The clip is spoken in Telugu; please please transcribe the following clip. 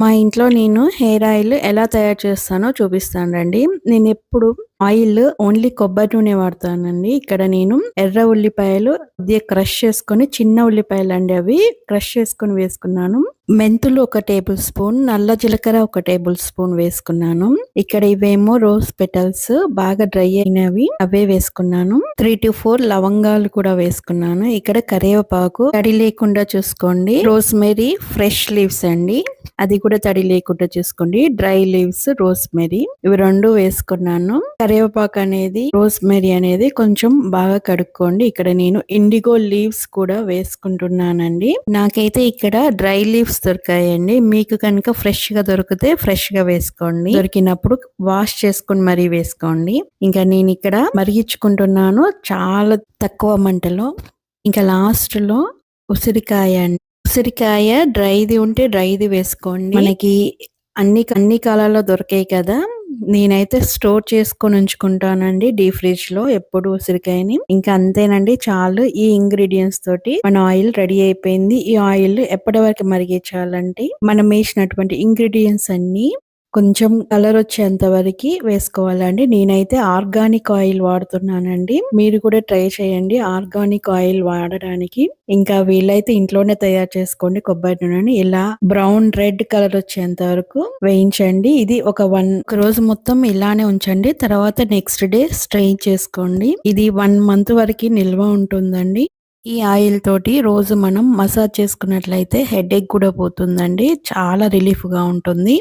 మా ఇంట్లో నేను హెయిర్ ఆయిల్ ఎలా తయారు చేస్తానో చూపిస్తాను రండి. నేనెప్పుడు ఆయిల్ ఓన్లీ కొబ్బరి నూనె వాడతానండి. ఇక్కడ నేను ఎర్ర ఉల్లిపాయలు కొద్దిగా క్రష్ చేసుకొని, చిన్న ఉల్లిపాయలండి అవి క్రష్ చేసుకొని వేసుకున్నాను. మెంతులు 1 టేబుల్ స్పూన్, నల్ల జీలకర్ర 1 టేబుల్ స్పూన్ వేసుకున్నాను. ఇక్కడ ఇవేమో రోజ్ పెటల్స్ బాగా డ్రై అయినవి అవే వేసుకున్నాను. 3-4 లవంగాలు కూడా వేసుకున్నాను. ఇక్కడ కరివేపాకు తడి లేకుండా చూసుకోండి. రోజ్‌మెరీ ఫ్రెష్ లీవ్స్ అండి. అది కూడా తడి లేకుండా చూసుకోండి. డ్రై లీవ్స్ రోజ్‌మెరీ ఇవి 2 వేసుకున్నాను. కరివేపాకు అనేది రోజ్‌మెరీ అనేది కొంచెం బాగా కడుక్కోండి. ఇక్కడ నేను ఇండిగో లీవ్స్ కూడా వేసుకుంటున్నానండి. నాకైతే ఇక్కడ డ్రై లీవ్స్ దొరికాయండి. మీకు కనుక ఫ్రెష్ గా దొరికితే ఫ్రెష్ గా వేసుకోండి. దొరికినప్పుడు వాష్ చేసుకొని మరీ వేసుకోండి. ఇంకా నేను ఇక్కడ మరిగించుకుంటున్నాను చాలా తక్కువ మంటలో. ఇంకా లాస్ట్ లో ఉసిరికాయ అండి. ఉసిరికాయ డ్రైది ఉంటే డ్రైది వేసుకోండి. మనకి అన్ని కాలాల్లో దొరికాయి కదా. నేనైతే స్టోర్ చేసుకొని ఉంచుకుంటానండి డీప్ ఫ్రిడ్జ్ లో ఎప్పుడు ఉసిరికాయని. ఇంకా అంతేనండి, చాలు. ఈ ఇంగ్రీడియంట్స్ తోటి మన ఆయిల్ రెడీ అయిపోయింది. ఈ ఆయిల్ ఎప్పటి వరకు మరిగించాలంటే మనం వేసినటువంటి ఇంగ్రీడియంట్స్ అన్ని కొంచెం కలర్ వచ్చేంత వరకు వేసుకోవాలండి. నేనైతే ఆర్గానిక్ ఆయిల్ వాడుతున్నానండి. మీరు కూడా ట్రై చేయండి ఆర్గానిక్ ఆయిల్ వాడడానికి. ఇంకా వీలైతే ఇంట్లోనే తయారు చేసుకోండి కొబ్బరి నూనెని. ఇలా బ్రౌన్ రెడ్ కలర్ వచ్చేంత వరకు వేయించండి. ఇది ఒక రోజు మొత్తం ఇలానే ఉంచండి. తర్వాత నెక్స్ట్ డే స్ట్రెయిన్ చేసుకోండి. ఇది 1 మంత్ వరకు నిల్వ ఉంటుందండి. ఈ ఆయిల్ తోటి రోజు మనం మసాజ్ చేసుకున్నట్లయితే హెడేక్ కూడా పోతుందండి. చాలా రిలీఫ్ గా ఉంటుంది.